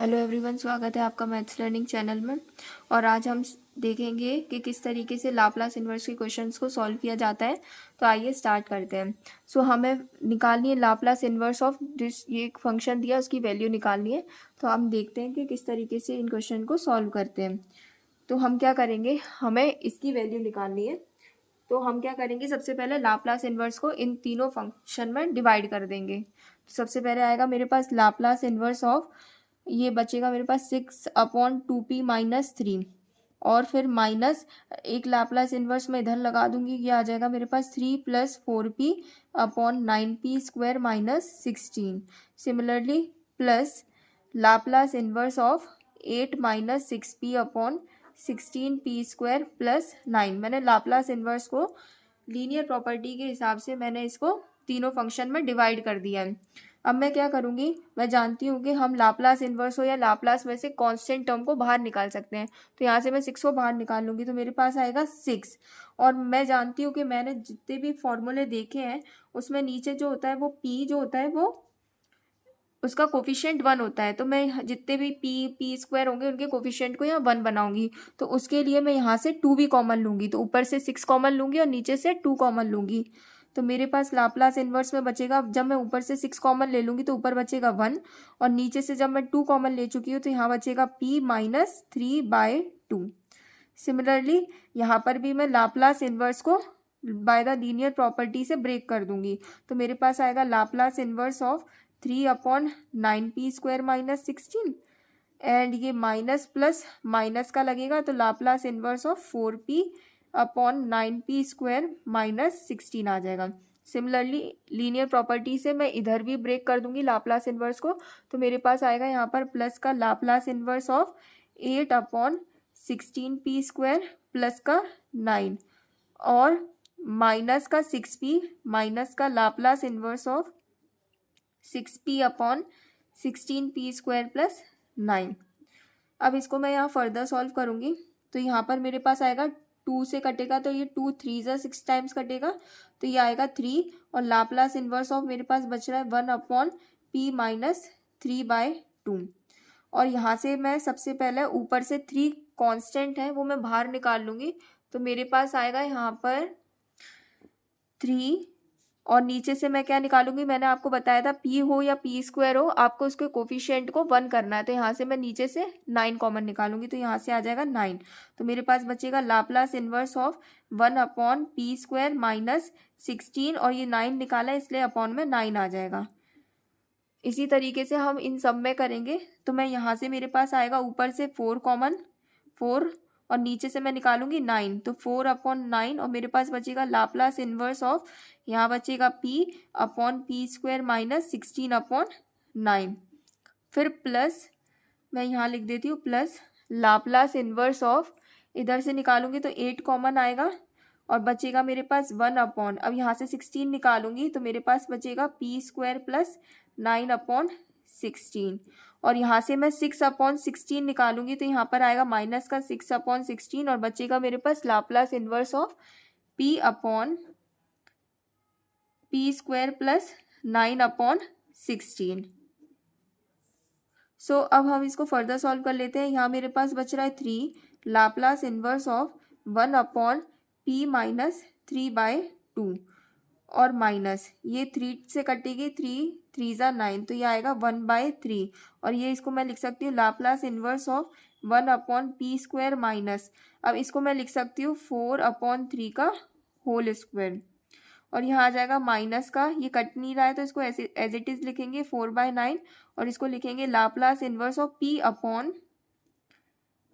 Hello everyone, स्वागत है आपका मैथ्स लर्निंग चैनल में। और आज हम देखेंगे कि किस तरीके से लाप्लास इन्वर्स के क्वेश्चंस को सॉल्व किया जाता है। तो आइए स्टार्ट करते हैं। हमें निकालनी है लाप्लास इन्वर्स ऑफ दिस, ये एक फंक्शन दिया उसकी वैल्यू निकालनी है। तो हम देखते हैं कि किस तरीके से इन क्वेश्चन को सॉल्व करते हैं। तो हम क्या करेंगे, हमें इसकी वैल्यू निकालनी है। तो हम क्या करेंगे, सबसे पहले लाप्लास इन्वर्स को इन तीनों फंक्शन में डिवाइड कर देंगे। तो सबसे पहले आएगा मेरे पास लाप्लास इन्वर्स ऑफ, ये बचेगा मेरे पास 6/2p-3। और फिर माइनस एक लाप्लास इन्वर्स में इधर लगा दूंगी, ये आ जाएगा मेरे पास 3+4p/9p² - 16। Similarly plus Laplace inverse of 8-6p/16p² + 9। मैंने लाप्लास इन्वर्स को लीनियर प्रॉपर्टी के हिसाब से मैंने इसको तीनों फंक्शन में डिवाइड कर दिया है। अब मैं क्या करूंगी, मैं जानती हूँ कि हम लाप्लास इन्वर्स हो या लाप्लास में से कांस्टेंट टर्म को बाहर निकाल सकते हैं। तो यहाँ से मैं 6 को बाहर निकाल लूंगी तो मेरे पास आएगा 6। और मैं जानती हूँ कि मैंने जितने भी फॉर्मूले देखे हैं उसमें नीचे जो होता है वो p जो होता है वो उसका कोफिशिएंट 1 होता है। तो मैं जितने भी p² होंगे उनके कोफिशिएंट को यहाँ 1 बनाऊंगी। तो उसके लिए मैं यहाँ से 2 भी कॉमन लूंगी, तो ऊपर से 6 कॉमन लूंगी और नीचे से 2 कॉमन लूंगी। तो मेरे पास लाप्लास इन्वर्स में बचेगा, जब मैं ऊपर से 6 कॉमन ले लूंगी तो ऊपर बचेगा 1, और नीचे से जब मैं 2 कॉमन ले चुकी हूँ तो यहाँ बचेगा p-3/2। सिमिलरली यहाँ पर भी मैं लाप्लास इन्वर्स को बाय द लीनियर प्रॉपर्टी से ब्रेक कर दूंगी। तो मेरे पास आएगा Laplace inverse of 3/9p² - 16। And ये माइनस प्लस माइनस का लगेगा तो लाप्लास इन्वर्स ऑफ 4p/9p² - 16 आ जाएगा। सिमिलरली लीनियर प्रॉपर्टी से मैं इधर भी ब्रेक कर दूंगी लाप्लास इन्वर्स को। तो मेरे पास आएगा यहाँ पर प्लस का Laplace inverse of 8/16p² plus का 9, और माइनस का 6p माइनस का लाप्लास इन्वर्स ऑफ 6p/16p² + 9। अब इसको मैं यहाँ फर्दर सॉल्व करूँगी। तो यहाँ पर मेरे पास आएगा 2 से कटेगा तो ये 2 3 6 टाइम्स कटेगा, तो ये आएगा 3। और लाप्लास इन्वर्स ऑफ मेरे पास बच रहा है 1/p-3/2। और यहाँ से मैं सबसे पहले ऊपर से 3 कांस्टेंट है वो मैं बाहर निकाल लूँगी। तो मेरे पास आएगा यहाँ पर 3, और नीचे से मैं क्या निकालूंगी, मैंने आपको बताया था p हो या p² हो आपको उसके कोफिशिएंट को 1 करना है। तो यहाँ से मैं नीचे से 9 कॉमन निकालूंगी तो यहाँ से आ जाएगा 9। तो मेरे पास बचेगा लाप्लास इन्वर्स ऑफ 1/p² - 16, और ये 9 निकाला इसलिए अपॉन में 9 आ जाएगा। इसी तरीके से हम इन सब में करेंगे। तो मैं यहाँ से मेरे पास आएगा ऊपर से 4 कॉमन, 4, और नीचे से मैं निकालूंगी 9, तो 4/9, और मेरे पास बचेगा लाप्लास इन्वर्स ऑफ, यहाँ बचेगा p/p² - 16/9। फिर प्लस, मैं यहाँ लिख देती हूँ प्लस लाप्लास इन्वर्स ऑफ, इधर से निकालूंगी तो 8 कॉमन आएगा और बचेगा मेरे पास 1/, अब यहाँ से 16 निकालूंगी तो मेरे पास बचेगा p² + 9/16। और यहाँ से मैं 6/16 निकालूंगी तो यहाँ पर आएगा माइनस का 6/16, और बचेगा मेरे पास लाप्लास इन्वर्स ऑफ p/p² + 9/16। अब हम इसको फर्दर सॉल्व कर लेते हैं। यहाँ मेरे पास बच रहा है 3 लाप्लास इन्वर्स ऑफ 1/p-3/2, और माइनस ये 3 से कटेगी, 3 3 ज़ा 9, तो ये आएगा 1/3। और ये इसको मैं लिख सकती हूँ Laplace inverse of 1/p² minus, अब इसको मैं लिख सकती हूँ 4/3 का होल स्क्वायर। और यहाँ आ जाएगा माइनस का, ये कट नहीं रहा है तो इसको ऐसे एज इट इज लिखेंगे 4/9, और इसको लिखेंगे Laplace inverse of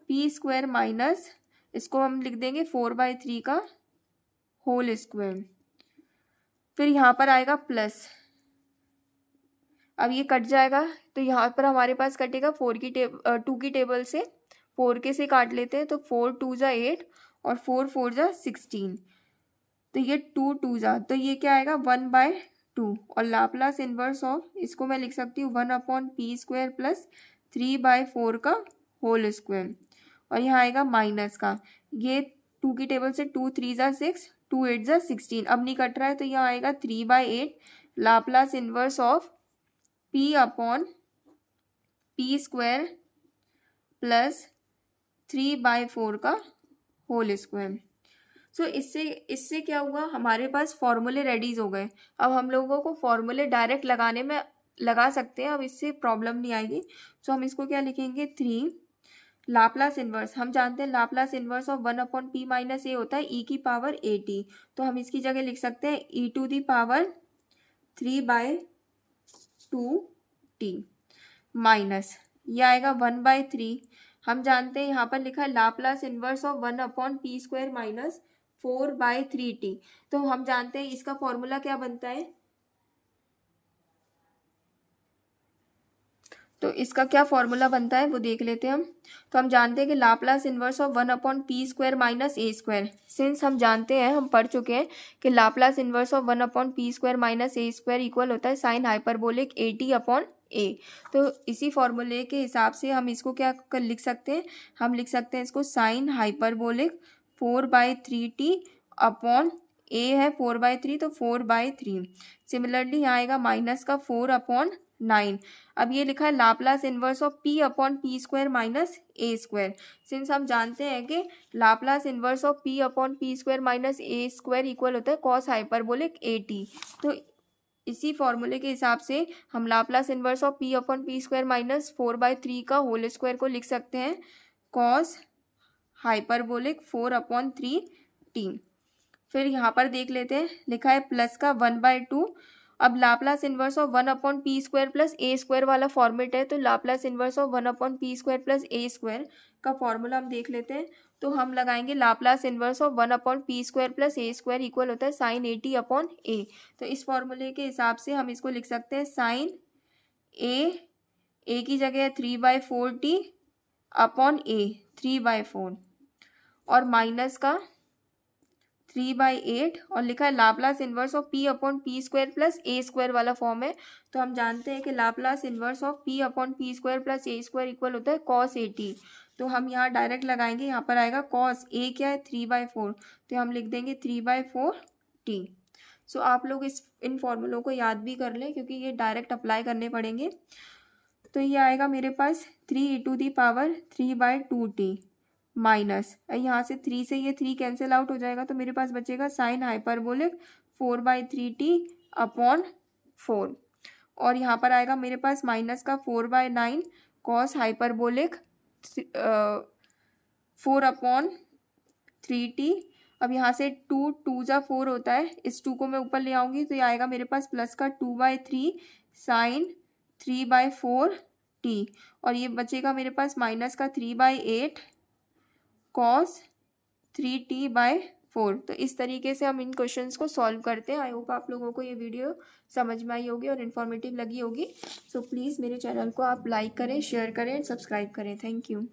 p/p² minus, इसको हम लिख देंगे 4/3 का होल स्क्वायर। फिर यहाँ पर आएगा प्लस, अब ये कट जाएगा तो यहाँ पर हमारे पास कटेगा 2 की टेबल से 4 के से काट लेते हैं, तो 4 2 ज़ा 8 और 4 4 ज़ा 16, तो ये 2 2 ज़ा, तो ये क्या आएगा 1/2। और लाप्लास इन्वर्स ऑफ, इसको मैं लिख सकती हूँ 1/p² + 3/4 का होल स्क्वायर। और यहाँ आएगा माइनस का, ये 2 की टेबल से 2 3 ज़ा 6, 2 8 ज़ा 16, अब नहीं कट रहा है तो यहाँ आएगा 3/8 Laplace inverse of p/p² P square plus 3/4 का होल स्क्वायर। सो इससे इससे क्या हुआ, हमारे पास फॉर्मूले रेडीज हो गए। अब हम लोगों को फॉर्मूले डायरेक्ट लगाने में लगा सकते हैं, अब इससे प्रॉब्लम नहीं आएगी। सो हम इसको क्या लिखेंगे, 3 लाप्लास इन्वर्स, हम जानते हैं Laplace inverse of 1/p minus A होता है e की पावर at। तो हम इसकी जगह लिख सकते हैं e to the power 3/2t minus ये आएगा 1/3। हम जानते हैं यहाँ पर लिखा है Laplace inverse of 1/p square minus 4/3t। तो हम जानते हैं इसका फॉर्मूला क्या बनता है, तो इसका क्या फॉर्मूला बनता है वो देख लेते हैं हम। तो हम जानते हैं कि Laplace inverse of 1/p square minus A square, since हम जानते हैं, हम पढ़ चुके हैं कि Laplace inverse of 1/p square minus A square equal होता है साइन हाइपरबोलिक at/a। तो इसी फॉर्मूले के हिसाब से हम इसको क्या लिख सकते हैं, हम लिख सकते हैं इसको sine hyperbolic 4/3t upon a है 4/3 तो 4/3। सिमिलरली यहाँ आएगा माइनस का 4/9। अब ये लिखा है Laplace inverse of p/p square minus A square, since हम जानते हैं कि Laplace inverse of p/p square minus A square equal होता है कॉस हाइपरबोलिक at। तो इसी फॉर्मूले के हिसाब से हम Laplace inverse of p/p square minus 4/3 का होल स्क्वायर को लिख सकते हैं कॉस हाइपरबोलिक 4/3t। फिर यहाँ पर देख लेते हैं, लिखा है प्लस का 1/2। अब Laplace inverse of 1/p square plus A square वाला फॉर्मेट है, तो Laplace inverse of 1/p square plus A square का फॉर्मूला हम देख लेते हैं। तो हम लगाएंगे Laplace inverse of 1/p square plus A square equal होता है साइन at/a। तो इस फॉर्मूले के हिसाब से हम इसको लिख सकते हैं साइन ए की जगह 3/4t अपॉन a 3/4 और माइनस का 3/8 और लिखा है Laplace inverse of p/p square plus A square वाला फॉर्म है। तो हम जानते हैं कि Laplace inverse of p/p square plus A square equal होता है कॉस at। तो हम यहाँ डायरेक्ट लगाएंगे, यहाँ पर आएगा कॉस a क्या है 3/4, तो हम लिख देंगे 3/4t। सो आप लोग इन फॉर्मूलों को याद भी कर लें क्योंकि ये डायरेक्ट अप्लाई करने पड़ेंगे। तो ये आएगा मेरे पास 3e⁻³ 3/2t माइनस यहाँ से 3 से ये 3 कैंसिल आउट हो जाएगा, तो मेरे पास बचेगा साइन हाइपरबोलिक 4/3t अपॉन 4 और यहाँ पर आएगा मेरे पास माइनस का 4/9 कॉस हाइपरबोलिक 4/3t। अब यहाँ से 2 जा 4 होता है, इस 2 को मैं ऊपर ले आऊँगी तो ये आएगा मेरे पास प्लस का 2/3 साइन 3/4t और ये बचेगा मेरे पास माइनस का 3/8 कॉस 3t/4। तो इस तरीके से हम इन क्वेश्चंस को सॉल्व करते हैं। आई होप आप लोगों को ये वीडियो समझ में आई होगी और इन्फॉर्मेटिव लगी होगी। सो प्लीज़ मेरे चैनल को आप लाइक करें, शेयर करें, सब्सक्राइब करें। Thank you.